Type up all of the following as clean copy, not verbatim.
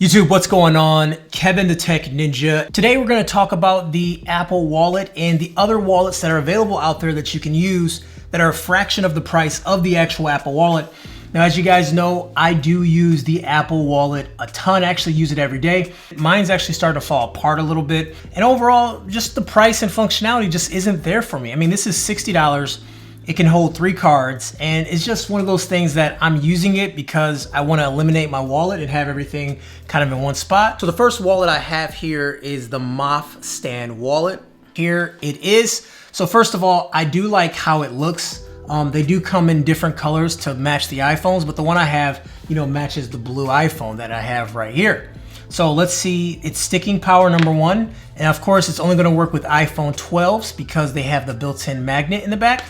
YouTube, what's going on? Kevin the Tech Ninja. Today we're going to talk about the Apple Wallet and the other wallets that are available out there that you can use that are a fraction of the price of the actual Apple Wallet. Now, as you guys know, I do use the Apple Wallet a ton. I actually use it every day. Mine's actually starting to fall apart a little bit. And overall, just the price and functionality just isn't there for me. I mean, this is $60. It can hold 3 cards, and it's just one of those things that I'm using it because I want to eliminate my wallet and have everything kind of in one spot. So the first wallet I have here is the Moth stand wallet. Here it is. So first of all, I do like how it looks. They do come in different colors to match the iPhones, but the one I have, matches the blue iPhone that I have right here. So let's see, it's sticking power number 1. And of course, it's only going to work with iPhone 12s because they have the built-in magnet in the back.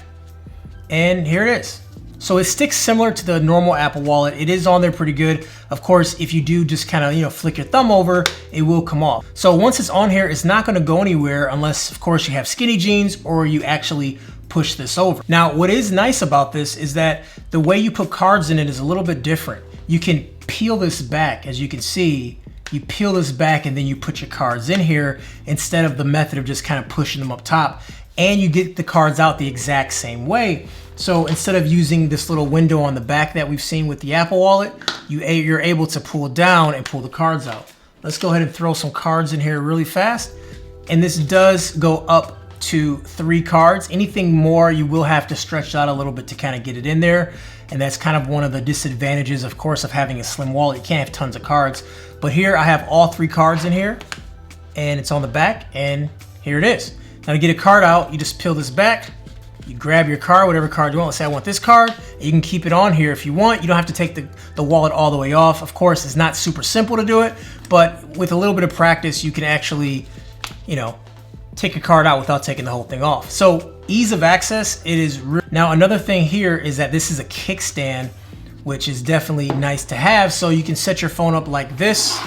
And here it is. So it sticks similar to the normal Apple Wallet. It is on there pretty good. Of course, if you do just kind of, flick your thumb over, it will come off. So once it's on here, it's not going to go anywhere unless, of course, you have skinny jeans or you actually push this over. Now, what is nice about this is that the way you put cards in it is a little bit different. You can peel this back. As you can see, you peel this back and then you put your cards in here instead of the method of just kind of pushing them up top. And you get the cards out the exact same way. So instead of using this little window on the back that we've seen with the Apple Wallet, you're able to pull down and pull the cards out. Let's go ahead and throw some cards in here really fast. And this does go up to 3 cards. Anything more, you will have to stretch out a little bit to kind of get it in there. And that's kind of one of the disadvantages, of course, of having a slim wallet. You can't have tons of cards. But here I have all 3 cards in here, and it's on the back, and here it is. Now to get a card out, you just peel this back, you grab your card, whatever card you want. Let's say I want this card, and you can keep it on here if you want. You don't have to take the wallet all the way off. Of course, it's not super simple to do it, but with a little bit of practice, you can actually, take a card out without taking the whole thing off. So ease of access, it is real. Now another thing here is that this is a kickstand, which is definitely nice to have. So you can set your phone up like this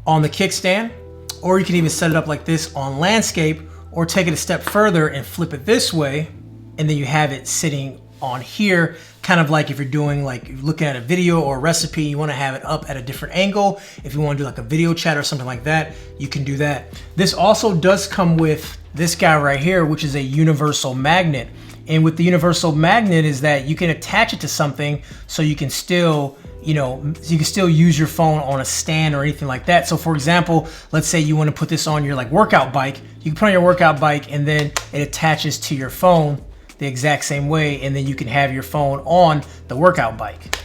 on the kickstand, or you can even set it up like this on landscape, or take it a step further and flip it this way, and then you have it sitting on here, kind of like if you're doing looking at a video or a recipe, you want to have it up at a different angle. If you want to do like a video chat or something like that, you can do that. This also does come with this guy right here, which is a universal magnet. And with the universal magnet is that you can attach it to something so you can still use your phone on a stand or anything like that. So for example, let's say you want to put this on your workout bike. You can put on your workout bike and then it attaches to your phone the exact same way, and then you can have your phone on the workout bike.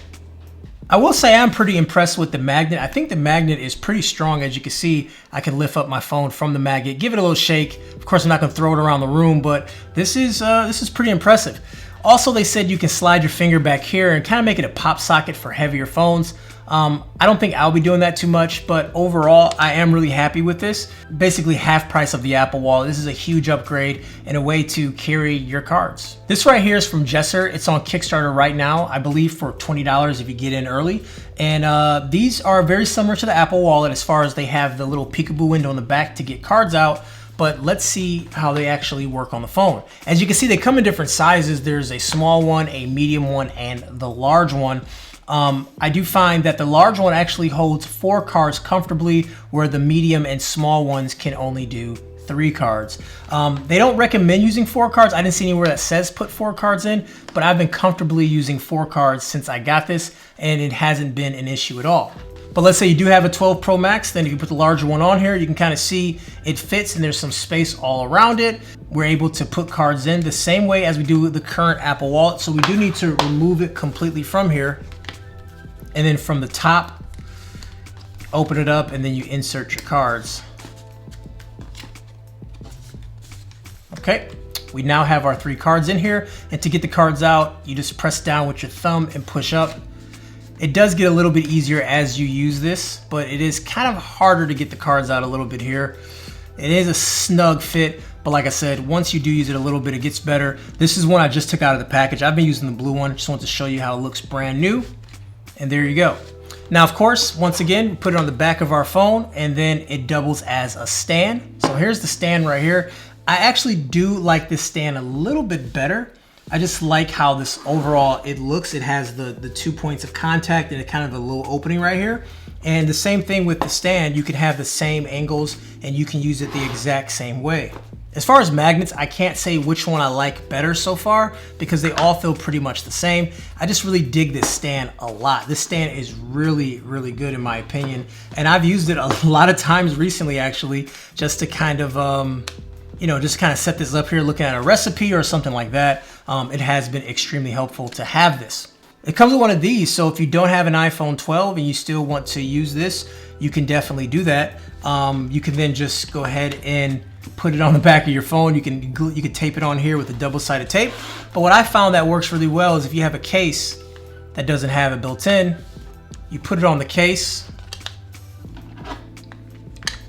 I will say I'm pretty impressed with the magnet. I think the magnet is pretty strong. As you can see, I can lift up my phone from the magnet, give it a little shake. Of course, I'm not going to throw it around the room, but this is pretty impressive. Also, they said you can slide your finger back here and kind of make it a pop socket for heavier phones. I don't think I'll be doing that too much, but overall, I am really happy with this. Basically half price of the Apple Wallet. This is a huge upgrade and a way to carry your cards. This right here is from Jesser. It's on Kickstarter right now, I believe for $20 if you get in early. And these are very similar to the Apple Wallet as far as they have the little peekaboo window in the back to get cards out. But let's see how they actually work on the phone. As you can see, they come in different sizes. There's a small one, a medium one, and the large one. I do find that the large one actually holds 4 cards comfortably, where the medium and small ones can only do 3 cards. They don't recommend using 4 cards. I didn't see anywhere that says put 4 cards in, but I've been comfortably using 4 cards since I got this, and it hasn't been an issue at all. But let's say you do have a 12 Pro Max, then if you put the larger one on here, you can kind of see it fits and there's some space all around it. We're able to put cards in the same way as we do with the current Apple Wallet. So we do need to remove it completely from here. And then from the top, open it up and then you insert your cards. Okay, we now have our 3 cards in here. And to get the cards out, you just press down with your thumb and push up. It does get a little bit easier as you use this, but it is kind of harder to get the cards out a little bit here. It is a snug fit, but like I said, once you do use it a little bit, it gets better. This is one I just took out of the package. I've been using the blue one. Just want to show you how it looks brand new. And there you go. Now, of course, once again, we put it on the back of our phone and then it doubles as a stand. So here's the stand right here. I actually do like this stand a little bit better. I just like how this overall it looks. It has the 2 points of contact and a kind of a little opening right here. And the same thing with the stand, you can have the same angles and you can use it the exact same way. As far as magnets, I can't say which one I like better so far because they all feel pretty much the same. I just really dig this stand a lot. This stand is really, really good in my opinion. And I've used it a lot of times recently actually, just to kind of, just kind of set this up here looking at a recipe or something like that. It has been extremely helpful to have this. It comes with one of these, so if you don't have an iPhone 12 and you still want to use this, you can definitely do that. You can then just go ahead and put it on the back of your phone. You can tape it on here with a double-sided tape. But what I found that works really well is if you have a case that doesn't have it built in, you put it on the case,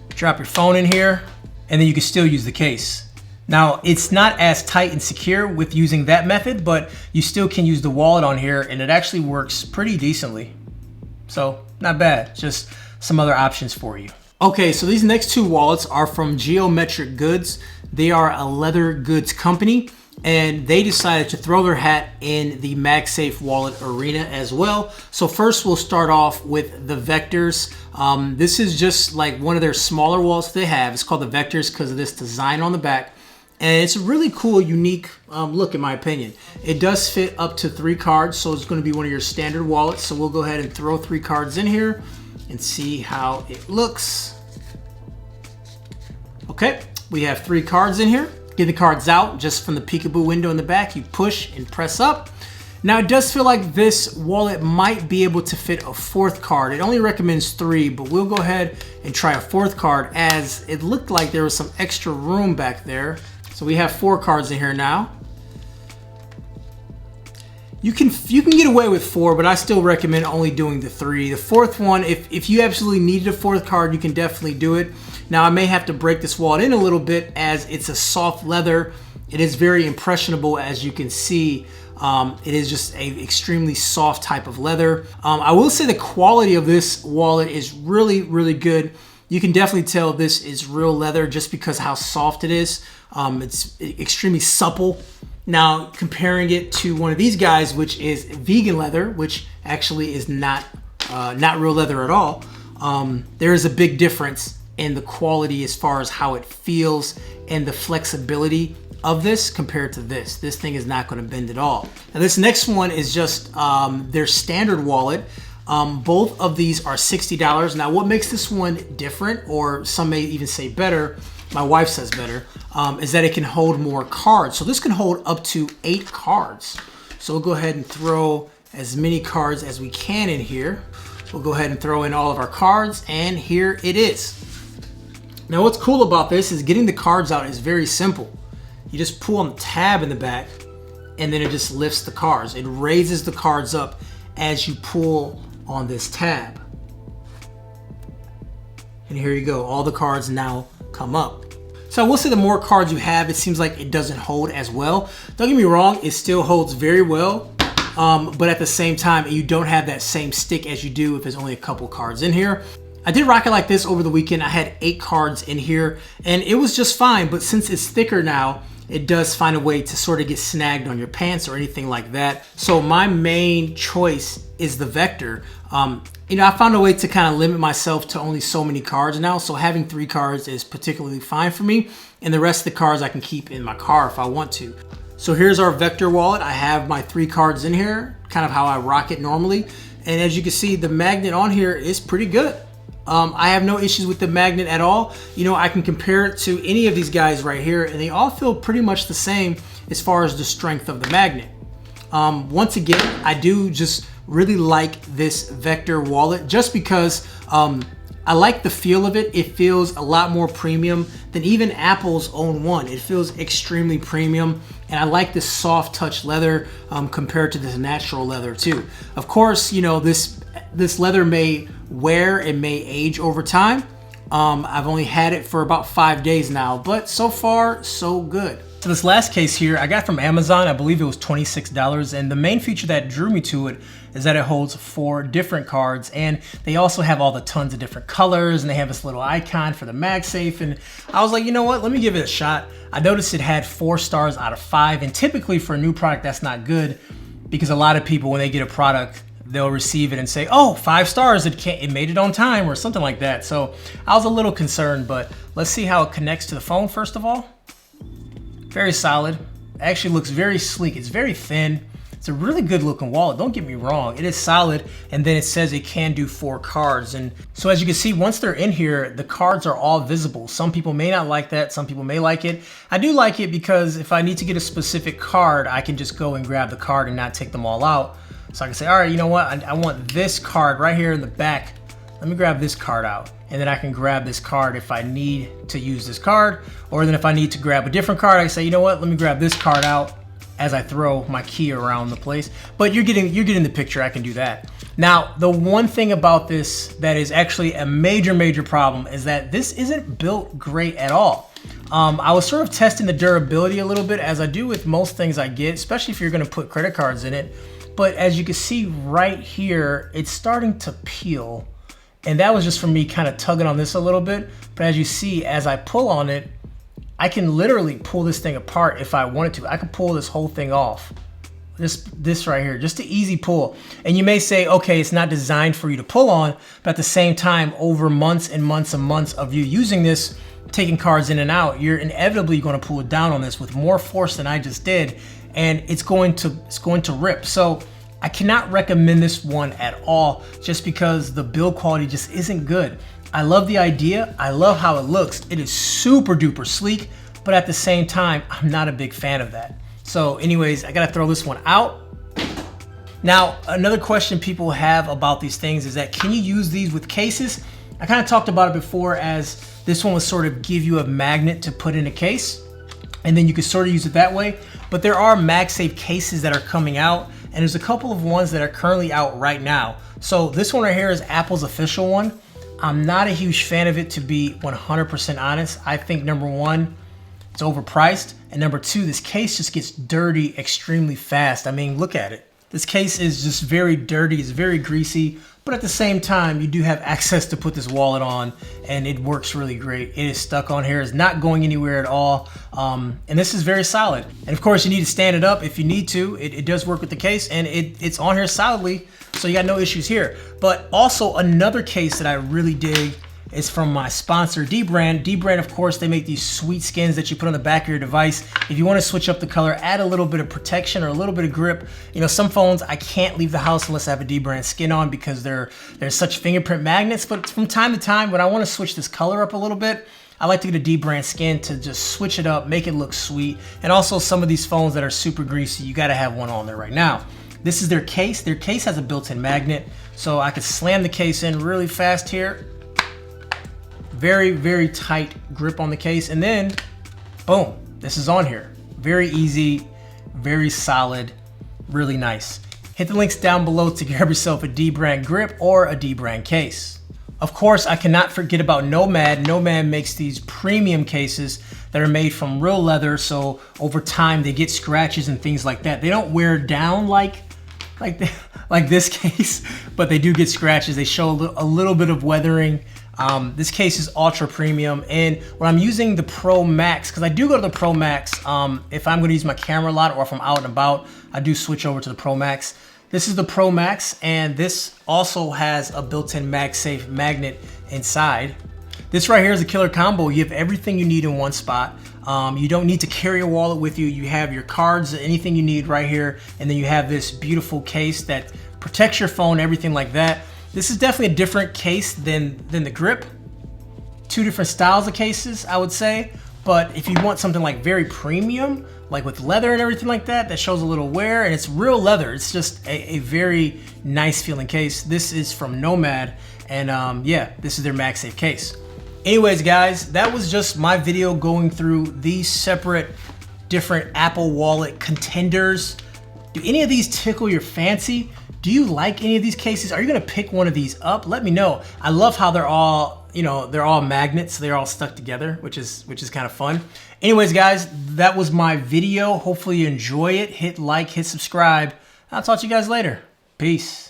drop your phone in here, and then you can still use the case. Now, it's not as tight and secure with using that method, but you still can use the wallet on here and it actually works pretty decently. So, not bad, just some other options for you. Okay, so these next two wallets are from Geometric Goods. They are a leather goods company and they decided to throw their hat in the MagSafe wallet arena as well. So first we'll start off with the Vectors. This is just like one of their smaller wallets they have. It's called the Vectors because of this design on the back. And it's a really cool, unique look in my opinion. It does fit up to 3 cards, so it's going to be one of your standard wallets. So we'll go ahead and throw 3 cards in here and see how it looks. Okay, we have 3 cards in here. Get the cards out just from the peekaboo window in the back. You push and press up. Now it does feel like this wallet might be able to fit a 4th card. It only recommends 3, but we'll go ahead and try a 4th card as it looked like there was some extra room back there. So we have 4 cards in here now. You can get away with 4, but I still recommend only doing the 3. The 4th one, if you absolutely needed a 4th card, you can definitely do it. Now I may have to break this wallet in a little bit as it's a soft leather. It is very impressionable as you can see. It is just an extremely soft type of leather. I will say the quality of this wallet is really, really good. You can definitely tell this is real leather just because how soft it is. It's extremely supple. Now, comparing it to one of these guys, which is vegan leather, which actually is not real leather at all, there is a big difference in the quality as far as how it feels and the flexibility of this compared to this. This thing is not going to bend at all. Now, this next one is just their standard wallet. Both of these are $60. Now, what makes this one different, or some may even say better, my wife says better, is that it can hold more cards. So this can hold up to 8 cards. So we'll go ahead and throw as many cards as we can in here. We'll go ahead and throw in all of our cards, and here it is. Now what's cool about this is getting the cards out is very simple. You just pull on the tab in the back, and then it just lifts the cards. It raises the cards up as you pull on this tab. And here you go, all the cards now come up. So I will say the more cards you have, it seems like it doesn't hold as well. Don't get me wrong, it still holds very well, but at the same time, you don't have that same stick as you do if there's only a couple cards in here. I did rock it like this over the weekend. I had 8 cards in here and it was just fine, but since it's thicker now, it does find a way to sort of get snagged on your pants or anything like that. So my main choice is the Vector. I found a way to kind of limit myself to only so many cards now. So having 3 cards is particularly fine for me. And the rest of the cards I can keep in my car if I want to. So here's our Vector wallet. I have my 3 cards in here, kind of how I rock it normally. And as you can see, the magnet on here is pretty good. I have no issues with the magnet at all. I can compare it to any of these guys right here and they all feel pretty much the same as far as the strength of the magnet. Once again, I do just really like this Vector wallet just because I like the feel of it. It feels a lot more premium than even Apple's own one. It feels extremely premium and I like this soft touch leather compared to this natural leather too. Of course, this leather may wear and may age over time. I've only had it for about 5 days now, but so far, so good. So this last case here, I got from Amazon. I believe it was $26. And the main feature that drew me to it is that it holds 4 different cards. And they also have all the tons of different colors. And they have this little icon for the MagSafe. And I was like, you know what? Let me give it a shot. I noticed it had 4 stars out of 5. And typically for a new product, that's not good. Because a lot of people, when they get a product, they'll receive it and say, oh, 5 stars, it made it on time or something like that. So I was a little concerned, but let's see how it connects to the phone first of all. Very solid. Actually looks very sleek. It's very thin. It's a really good looking wallet, don't get me wrong. It is solid, and then it says it can do 4 cards. And so as you can see, once they're in here, the cards are all visible. Some people may not like that, some people may like it. I do like it because if I need to get a specific card, I can just go and grab the card and not take them all out. So I can say, all right, you know what? I want this card right here in the back. Let me grab this card out. And then I can grab this card if I need to use this card. Or then if I need to grab a different card, I say, you know what? Let me grab this card out as I throw my key around the place. But you're getting the picture. I can do that. Now, the one thing about this that is actually a major problem is that this isn't built great at all. I was sort of testing the durability a little bit, as I do with most things I get, especially if you're gonna put credit cards in it. But as you can see right here, it's starting to peel. And that was just from me kind of tugging on this a little bit. But as you see, as I pull on it, I can literally pull this thing apart if I wanted to. I could pull this whole thing off. This right here, just an easy pull. And you may say, okay, it's not designed for you to pull on, but at the same time, over months and months and months of you using this, taking cards in and out, you're inevitably going to pull it down on this with more force than I just did, and it's going to rip. So I cannot recommend this one at all, just because the build quality just isn't good. I love the idea. I love how it looks. It is super duper sleek, but at the same time, I'm not a big fan of that. So anyways, I gotta throw this one out. Now, another question people have about these things is that, can you use these with cases? I kind of talked about it before, as this one would sort of give you a magnet to put in a case, and then you can sort of use it that way. But there are MagSafe cases that are coming out, and there's a couple of ones that are currently out right now. So this one right here is Apple's official one. I'm not a huge fan of it, to be 100% honest. I think number one, it's overpriced, and number two, this case just gets dirty extremely fast. I mean, look at it. This case is just very dirty, it's very greasy, but at the same time, you do have access to put this wallet on, and it works really great. It is stuck on here, it's not going anywhere at all, and this is very solid. And of course, you need to stand it up if you need to. It does work with the case, and it's on here solidly, so you got no issues here. But also another case that I really dig is from my sponsor, Dbrand. Dbrand, of course, they make these sweet skins that you put on the back of your device. If you want to switch up the color, add a little bit of protection or a little bit of grip. You know, some phones, I can't leave the house unless I have a Dbrand skin on, because they're such fingerprint magnets. But from time to time, when I want to switch this color up a little bit, I like to get a Dbrand skin to just switch it up, make it look sweet. And also, some of these phones that are super greasy, you got to have one on there right now. This is their case. Their case has a built-in magnet, so I could slam the case in really fast here. Very tight grip on the case, and then boom, this is on here. Very easy, very solid, really nice. Hit the links down below to grab yourself a Dbrand grip or a Dbrand case. Of course, I cannot forget about Nomad. Nomad makes these premium cases that are made from real leather, so over time they get scratches and things like that. They don't wear down like this case, but they do get scratches. They show a little bit of weathering. This case is ultra premium, and when I'm using the Pro Max, because I do go to the Pro Max, if I'm going to use my camera a lot or if I'm out and about, I do switch over to the Pro Max. This is the Pro Max, and this also has a built-in MagSafe magnet inside. This right here is a killer combo. You have everything you need in one spot. You don't need to carry a wallet with you. You have your cards, anything you need right here, and then you have this beautiful case that protects your phone, everything like that. This is definitely a different case than the grip. Two different styles of cases, I would say. But if you want something like very premium, like with leather and everything like that, that shows a little wear, and it's real leather. It's just a very nice feeling case. This is from Nomad, and yeah, this is their MagSafe case. Anyways, guys, that was just my video going through these separate different Apple Wallet contenders. Do any of these tickle your fancy? Do you like any of these cases? Are you gonna pick one of these up? Let me know. I love how they're all, you know, they're all magnets. They're all stuck together, which is kind of fun. Anyways, guys, that was my video. Hopefully you enjoy it. Hit like, hit subscribe. I'll talk to you guys later. Peace.